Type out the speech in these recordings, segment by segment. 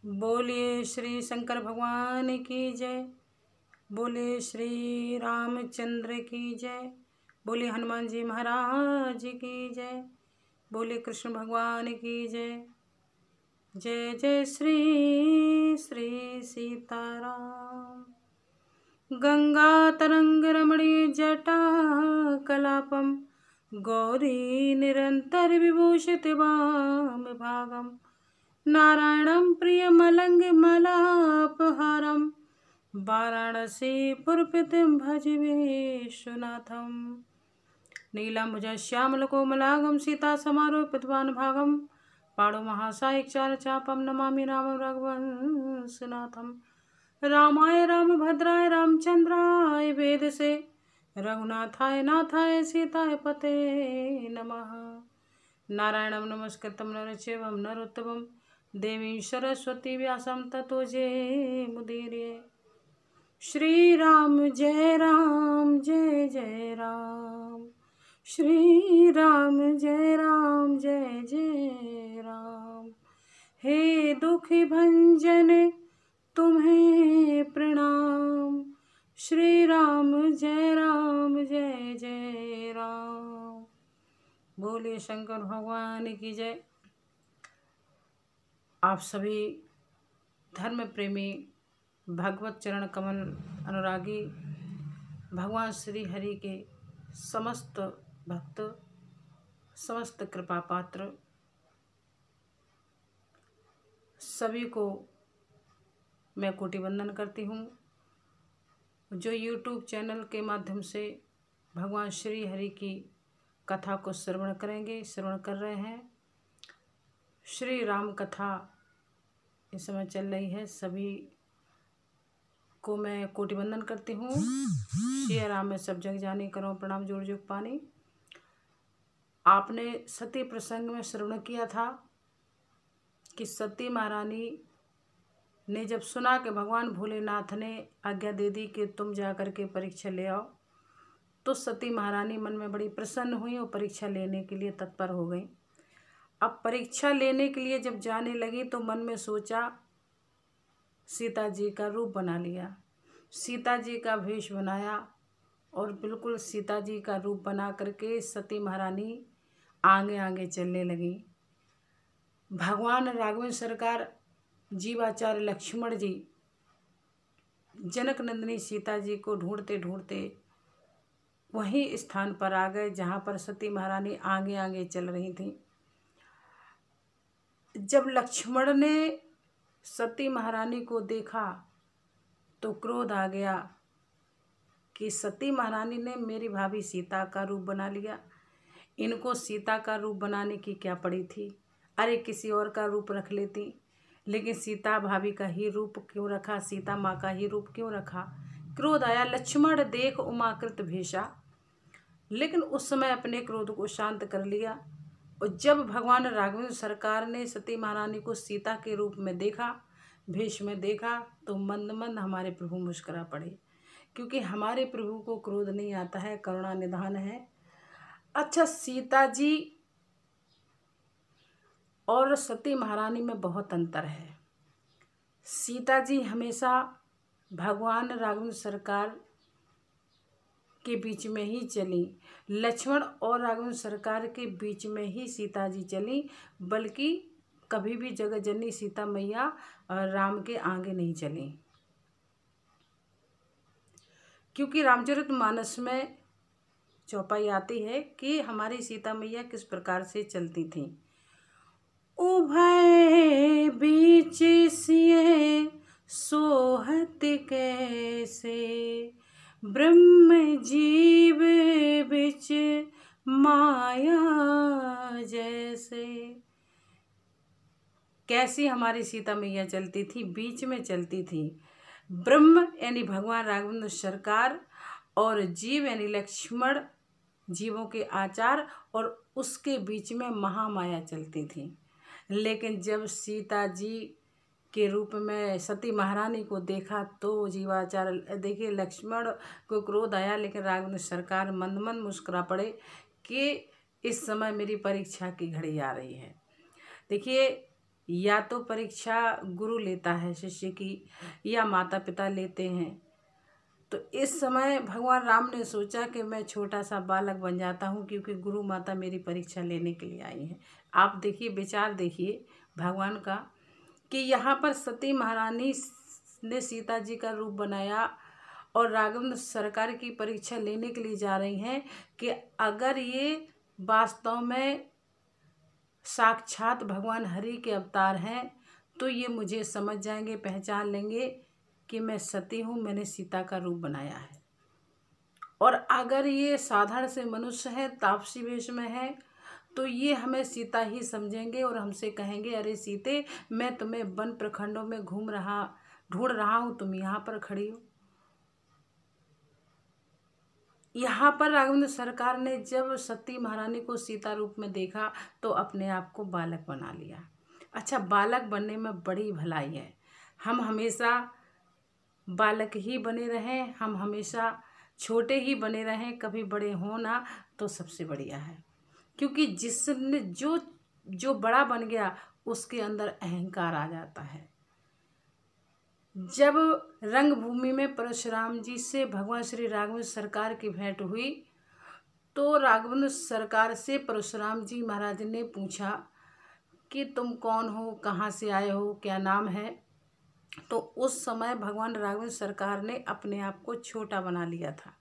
बोलिए श्री शंकर भगवान की जय। बोलिए श्री रामचंद्र की जय। बोलिए हनुमान जी महाराज की जय। बोलिए कृष्ण भगवान की जय। जय जय श्री श्री सीताराम। गंगा तरंग रमणी जटा कलापम गौरी निरंतर विभूषित वाम भागम नारायणं प्रियमलङ्घ्रिमलापहारं वाराणसी पुरपतिं भज विश्वनाथं। नीलम्भुजश्यामलकोमलांगं सीतासमारोपितवान् भागं पाणौ महासायिकचारुचापं नमामि रामं रघुवंशनाथं। रामाय रामभद्राय रामचन्द्राय वेदसे रघुनाथाय नाथाय सीताय पते नमः। नारायणं नमस्कृतं नरं चैव नरोत्तमं देवीं सरस्वती व्यासं ततो जयमुदीरये। श्री राम जय राम। श्री राम जय राम। हे दुखी भंजन तुम्हें प्रणाम। श्री राम जय राम। बोलिए शंकर भगवान की जय। आप सभी धर्म प्रेमी भगवत चरण कमल अनुरागी भगवान श्री हरि के समस्त भक्त समस्त कृपा पात्र सभी को मैं कोटि वंदन करती हूँ। जो YouTube चैनल के माध्यम से भगवान श्री हरि की कथा को श्रवण कर रहे हैं। श्री राम कथा इस समय चल रही है। सभी को मैं कोटि वंदन करती हूँ। श्री राम में सब जग जानी करो प्रणाम जोड़ जुग पानी। आपने सती प्रसंग में श्रवण किया था कि सती महारानी ने जब सुना कि भगवान भोलेनाथ ने आज्ञा दे दी कि तुम जा कर के परीक्षा ले आओ, तो सती महारानी मन में बड़ी प्रसन्न हुई और परीक्षा लेने के लिए तत्पर हो गई। अब परीक्षा लेने के लिए जब जाने लगी तो मन में सोचा, सीता जी का रूप बना लिया, सीता जी का वेश बनाया और बिल्कुल सीता जी का रूप बना करके सती महारानी आगे आगे चलने लगी। भगवान राघवेंद्र सरकार जीवाचार्य लक्ष्मण जी जनक नंदिनी सीता जी को ढूंढते ढूंढते वही स्थान पर आ गए जहाँ पर सती महारानी आगे आगे चल रही थी। जब लक्ष्मण ने सती महारानी को देखा तो क्रोध आ गया कि सती महारानी ने मेरी भाभी सीता का रूप बना लिया, इनको सीता का रूप बनाने की क्या पड़ी थी। अरे किसी और का रूप रख लेती, लेकिन सीता भाभी का ही रूप क्यों रखा, सीता माँ का ही रूप क्यों रखा। क्रोध आया। लक्ष्मण देख उमाकृत भेषा, लेकिन उस समय अपने क्रोध को शांत कर लिया। और जब भगवान राघवेंद्र सरकार ने सती महारानी को सीता के रूप में देखा, भेष में देखा, तो मंद मंद हमारे प्रभु मुस्कुरा पड़े, क्योंकि हमारे प्रभु को क्रोध नहीं आता है, करुणा निधान है। अच्छा, सीता जी और सती महारानी में बहुत अंतर है। सीता जी हमेशा भगवान राघवेंद्र सरकार के बीच में ही चली, लक्ष्मण और राघवेंद्र सरकार के बीच में ही सीता जी चली, बल्कि कभी भी जगत जननी सीता मैया राम के आगे नहीं चली। क्योंकि रामचरितमानस में चौपाई आती है कि हमारी सीता मैया किस प्रकार से चलती थी। उभय बीच सिए सोहत कैसे, ब्रह्म जीव बिच माया जैसे। कैसी हमारी सीता मैया चलती थी, बीच में चलती थी। ब्रह्म यानी भगवान राघवेंद्र सरकार और जीव यानी लक्ष्मण, जीवों के आचार, और उसके बीच में महामाया चलती थी। लेकिन जब सीता जी के रूप में सती महारानी को देखा तो जीवाचार, देखिए लक्ष्मण को क्रोध आया, लेकिन राघवेंद्र सरकार मंद मंद मुस्कुरा पड़े कि इस समय मेरी परीक्षा की घड़ी आ रही है। देखिए या तो परीक्षा गुरु लेता है शिष्य की, या माता पिता लेते हैं। तो इस समय भगवान राम ने सोचा कि मैं छोटा सा बालक बन जाता हूँ, क्योंकि गुरु माता मेरी परीक्षा लेने के लिए आई हैं। आप देखिए, विचार देखिए भगवान का, कि यहाँ पर सती महारानी ने सीता जी का रूप बनाया और राघवेंद्र सरकार की परीक्षा लेने के लिए जा रही हैं, कि अगर ये वास्तव में साक्षात भगवान हरि के अवतार हैं तो ये मुझे समझ जाएंगे, पहचान लेंगे कि मैं सती हूँ, मैंने सीता का रूप बनाया है। और अगर ये साधारण से मनुष्य हैं, तापसी वेश में हैं, तो ये हमें सीता ही समझेंगे और हमसे कहेंगे, अरे सीते, मैं तुम्हें वन प्रखंडों में ढूंढ रहा हूँ, तुम यहाँ पर खड़ी हो। यहाँ पर राघवेंद्र सरकार ने जब सती महारानी को सीता रूप में देखा तो अपने आप को बालक बना लिया। अच्छा, बालक बनने में बड़ी भलाई है। हम हमेशा बालक ही बने रहें, हम हमेशा छोटे ही बने रहें, कभी बड़े हो ना, तो सबसे बढ़िया है। क्योंकि जिसने जो बड़ा बन गया उसके अंदर अहंकार आ जाता है। जब रंगभूमि में परशुराम जी से भगवान श्री राघवेंद्र सरकार की भेंट हुई तो राघवेंद्र सरकार से परशुराम जी महाराज ने पूछा कि तुम कौन हो, कहाँ से आए हो, क्या नाम है। तो उस समय भगवान राघवेंद्र सरकार ने अपने आप को छोटा बना लिया था,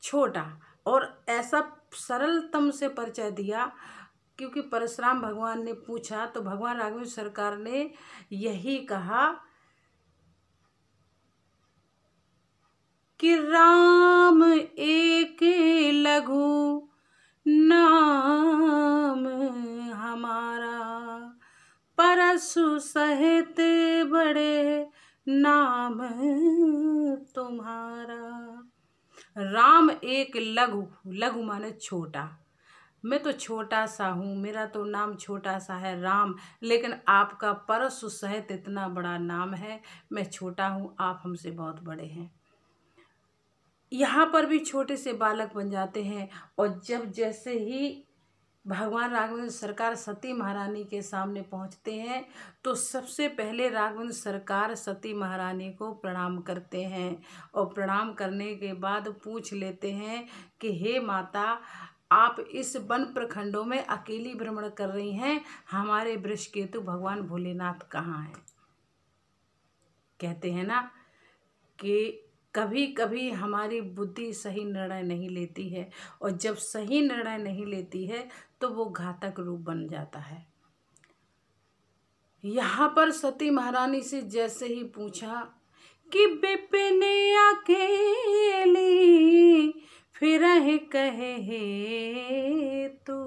छोटा, और ऐसा सरलतम से परिचय दिया। क्योंकि परशुराम भगवान ने पूछा तो भगवान राघवेंद्र सरकार ने यही कहा कि राम एक लघु नाम हमारा, परशु सहित बड़े नाम तुम्हारा। राम एक लघु, लघु माने छोटा, मैं तो छोटा सा हूँ, मेरा तो नाम छोटा सा है राम, लेकिन आपका परशु सहित इतना बड़ा नाम है। मैं छोटा हूँ, आप हमसे बहुत बड़े हैं। यहाँ पर भी छोटे से बालक बन जाते हैं। और जब जैसे ही भगवान राघवेंद्र सरकार सती महारानी के सामने पहुँचते हैं तो सबसे पहले राघवेंद्र सरकार सती महारानी को प्रणाम करते हैं, और प्रणाम करने के बाद पूछ लेते हैं कि हे माता, आप इस वन प्रखंडों में अकेली भ्रमण कर रही हैं, हमारे वृषकेतु भगवान भोलेनाथ कहाँ हैं। कहते हैं ना कि कभी कभी हमारी बुद्धि सही निर्णय नहीं लेती है, और जब सही निर्णय नहीं लेती है तो वो घातक रूप बन जाता है। यहाँ पर सती महारानी से जैसे ही पूछा कि बिपिन अकेली फिरहि कहे तू,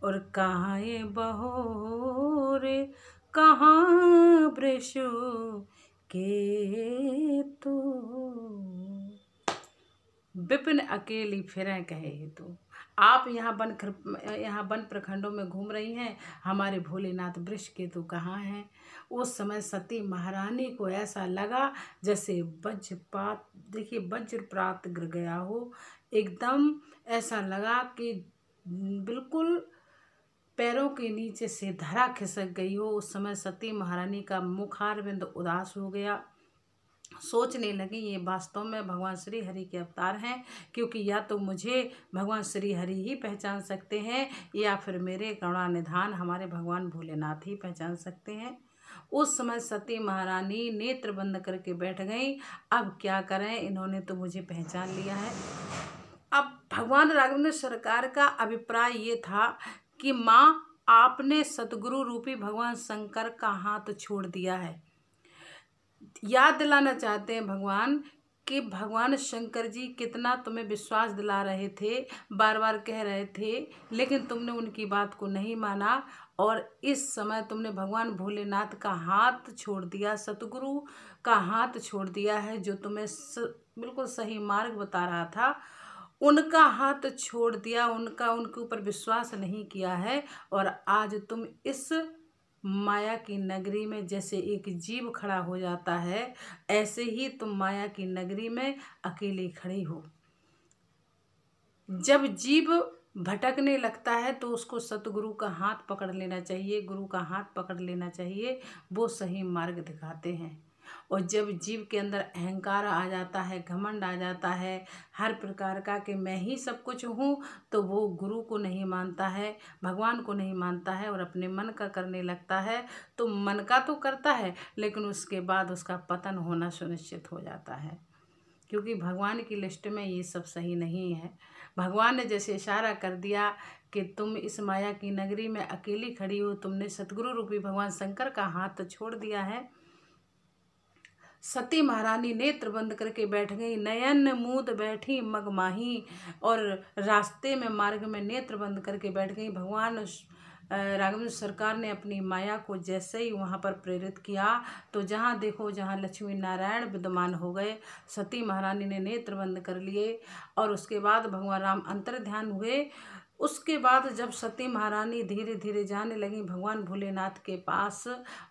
और कहाँ ये बहोर, कहाँ वृषु के तू। बिपिन अकेली फिरहि कहे तू, आप यहाँ वन प्रखंडों में घूम रही हैं, हमारे भोलेनाथ वृषकेतु कहाँ हैं। उस समय सती महारानी को ऐसा लगा जैसे वज्रपात, देखिए वज्रपात गिर गया हो, एकदम ऐसा लगा कि बिल्कुल पैरों के नीचे से धरा खिसक गई हो। उस समय सती महारानी का मुखारविंद उदास हो गया। सोचने लगी ये वास्तव में भगवान श्री हरि के अवतार हैं, क्योंकि या तो मुझे भगवान श्री हरि ही पहचान सकते हैं या फिर मेरे करुणानिधान हमारे भगवान भोलेनाथ ही पहचान सकते हैं। उस समय सती महारानी नेत्र बंद करके बैठ गई। अब क्या करें, इन्होंने तो मुझे पहचान लिया है। अब भगवान राघवेंद्र सरकार का अभिप्राय ये था कि माँ, आपने सतगुरु रूपी भगवान शंकर का हाथ छोड़ दिया है। याद दिलाना चाहते हैं भगवान कि भगवान शंकर जी कितना तुम्हें विश्वास दिला रहे थे, बार बार कह रहे थे, लेकिन तुमने उनकी बात को नहीं माना, और इस समय तुमने भगवान भोलेनाथ का हाथ छोड़ दिया, सतगुरु का हाथ छोड़ दिया है, जो तुम्हें बिल्कुल सही मार्ग बता रहा था, उनका हाथ छोड़ दिया, उनके ऊपर विश्वास नहीं किया है। और आज तुम इस माया की नगरी में जैसे एक जीव खड़ा हो जाता है, ऐसे ही तुम माया की नगरी में अकेली खड़ी हो। जब जीव भटकने लगता है तो उसको सतगुरु का हाथ पकड़ लेना चाहिए, गुरु का हाथ पकड़ लेना चाहिए, वो सही मार्ग दिखाते हैं। और जब जीव के अंदर अहंकार आ जाता है, घमंड आ जाता है हर प्रकार का कि मैं ही सब कुछ हूँ, तो वो गुरु को नहीं मानता है, भगवान को नहीं मानता है और अपने मन का करने लगता है। तो मन का तो करता है, लेकिन उसके बाद उसका पतन होना सुनिश्चित हो जाता है, क्योंकि भगवान की लिस्ट में ये सब सही नहीं है। भगवान ने जैसे इशारा कर दिया कि तुम इस माया की नगरी में अकेली खड़ी हो, तुमने सतगुरु रूपी भगवान शंकर का हाथ छोड़ दिया है। सती महारानी नेत्र बंद करके बैठ गई, नयन मूंद बैठी मगमाही, और रास्ते में मार्ग में नेत्र बंद करके बैठ गई। भगवान राघवेंद्र सरकार ने अपनी माया को जैसे ही वहाँ पर प्रेरित किया, तो जहाँ देखो जहाँ लक्ष्मी नारायण विद्यमान हो गए। सती महारानी ने नेत्र बंद कर लिए और उसके बाद भगवान राम अंतर ध्यान हुए। उसके बाद जब सती महारानी धीरे धीरे जाने लगी भगवान भोलेनाथ के पास,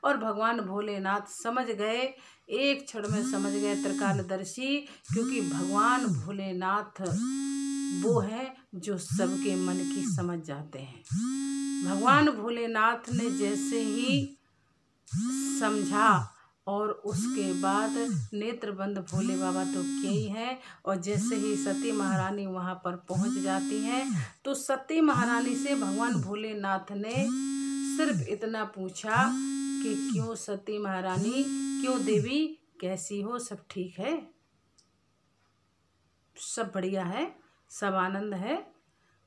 और भगवान भोलेनाथ समझ गए, एक क्षण में समझ गए त्रिकालदर्शी, क्योंकि भगवान भोलेनाथ वो है जो सबके मन की समझ जाते हैं। भगवान भोलेनाथ ने जैसे ही समझा और उसके बाद नेत्र बंद भोले बाबा तो किए ही हैं, और जैसे ही सती महारानी वहाँ पर पहुँच जाती हैं, तो सती महारानी से भगवान भोलेनाथ ने सिर्फ इतना पूछा कि क्यों सती महारानी, क्यों देवी, कैसी हो, सब ठीक है, सब बढ़िया है, सब आनंद है,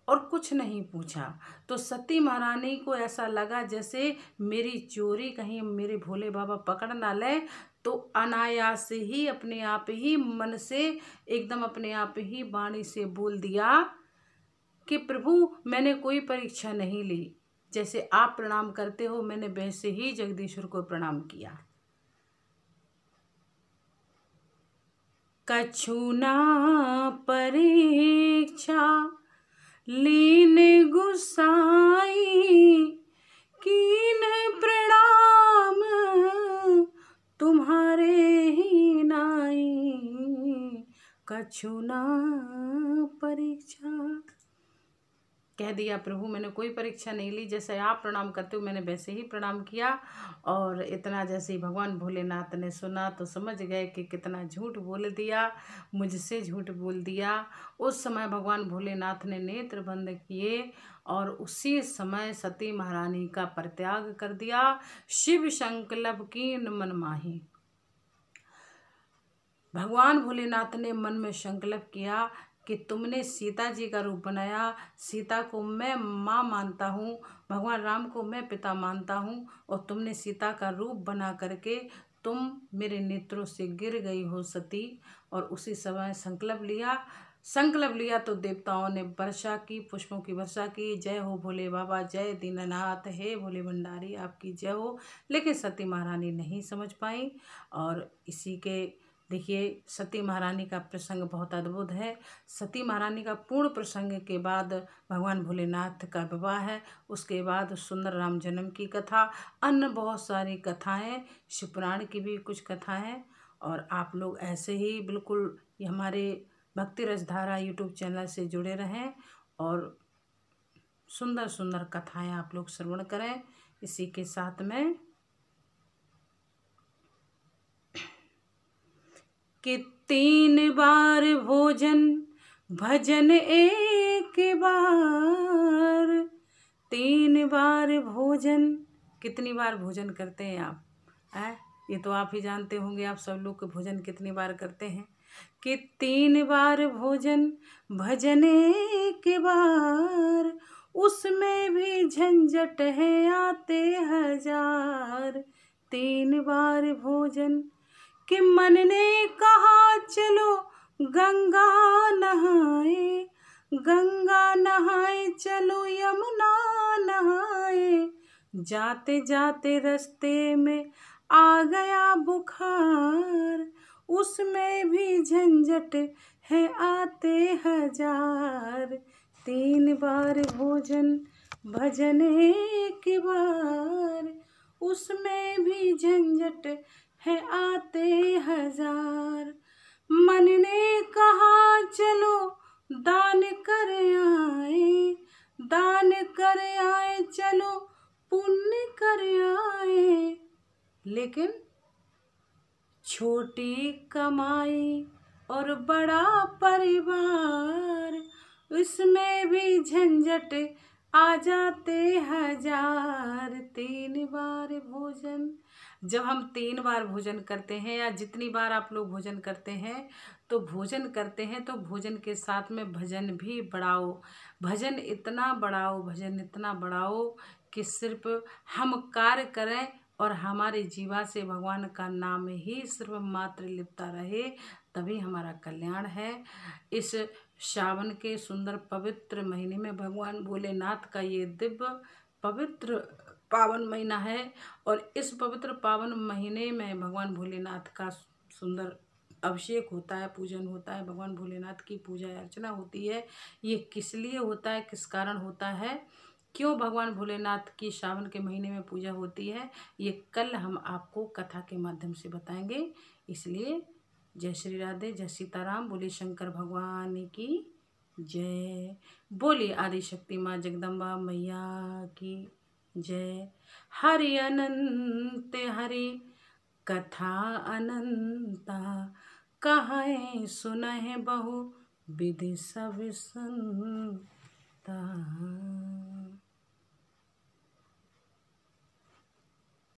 और कुछ नहीं पूछा। तो सती महारानी को ऐसा लगा जैसे मेरी चोरी कहीं मेरे भोले बाबा पकड़ ना ले, तो अनायास ही अपने आप ही मन से एकदम अपने आप ही वाणी से बोल दिया कि प्रभु मैंने कोई परीक्षा नहीं ली, जैसे आप प्रणाम करते हो मैंने वैसे ही जगदीश्वर को प्रणाम किया। कछु ना परीक्षा लीन गुसाई, कीन प्रणाम तुम्हारे ही नाई, कछु ना परीक्षा। कह दिया प्रभु मैंने कोई परीक्षा नहीं ली, जैसे आप प्रणाम करते हो मैंने वैसे ही प्रणाम किया। और इतना जैसे ही भगवान भोलेनाथ ने सुना तो समझ गए कि कितना झूठ बोल दिया, मुझसे झूठ बोल दिया। उस समय भगवान भोलेनाथ ने नेत्र बंद किए और उसी समय सती महारानी का परित्याग कर दिया। शिव संकल्प कीन मन माही। भगवान भोलेनाथ ने मन में संकल्प किया कि तुमने सीता जी का रूप बनाया, सीता को मैं माँ मानता हूँ, भगवान राम को मैं पिता मानता हूँ, और तुमने सीता का रूप बना करके तुम मेरे नेत्रों से गिर गई हो सती। और उसी समय संकल्प लिया तो देवताओं ने वर्षा की, पुष्पों की वर्षा की। जय हो भोले बाबा, जय दीननाथ, हे भोले भंडारी आपकी जय हो। लेकिन सती महारानी नहीं समझ पाई। और इसी के देखिए सती महारानी का प्रसंग बहुत अद्भुत है। सती महारानी का पूर्ण प्रसंग के बाद भगवान भोलेनाथ का विवाह है, उसके बाद सुंदर राम जन्म की कथा, अन्य बहुत सारी कथाएं, शिवपुराण की भी कुछ कथाएं। और आप लोग ऐसे ही बिल्कुल ये हमारे भक्ति रसधारा यूट्यूब चैनल से जुड़े रहें और सुंदर सुंदर कथाएं आप लोग श्रवण करें। इसी के साथ में कि 3 बार भोजन भजन एक बार, 3 बार भोजन। कितनी बार भोजन करते हैं आप? ये तो आप ही जानते होंगे, आप सब लोग के भोजन कितनी बार करते हैं। कि 3 बार भोजन भजन एक बार, उसमें भी झंझट है आते हजार। 3 बार भोजन कि मन ने कहा चलो गंगा नहाए, गंगा नहाए चलो यमुना नहाए। जाते जाते रास्ते में आ गया बुखार, उसमें भी झंझट है आते हजार। 3 बार भोजन भजन एक बार, उसमें भी झंझट है आते हजार। मन ने कहा चलो दान कर आए, दान कर आए, चलो पुण्य कर आए। लेकिन छोटी कमाई और बड़ा परिवार, उसमें भी झंझट आ जाते हजार। 3 बार भोजन, जब हम 3 बार भोजन करते हैं या जितनी बार आप लोग भोजन करते हैं तो भोजन करते हैं, तो भोजन के साथ में भजन भी बढ़ाओ। भजन इतना बढ़ाओ, भजन इतना बढ़ाओ कि सिर्फ हम कार्य करें और हमारे जीवा से भगवान का नाम ही सिर्फ मात्र लिपता रहे, तभी हमारा कल्याण है। इस श्रावण के सुंदर पवित्र महीने में भगवान भोलेनाथ का ये दिव्य पवित्र पावन महीना है, और इस पवित्र पावन महीने में भगवान भोलेनाथ का सुंदर अभिषेक होता है, पूजन होता है, भगवान भोलेनाथ की पूजा अर्चना होती है। ये किस लिए होता है, किस कारण होता है, क्यों भगवान भोलेनाथ की श्रावण के महीने में पूजा होती है, ये कल हम आपको कथा के माध्यम से बताएंगे। इसलिए जय श्री राधे, जय सीताराम, बोले शंकर भगवान की जय, बोले आदिशक्ति माँ जगदम्बा मैया की जय। हरि अनंत हरि कथा अनंता, कहे सुनहि बहु विधि सब संता।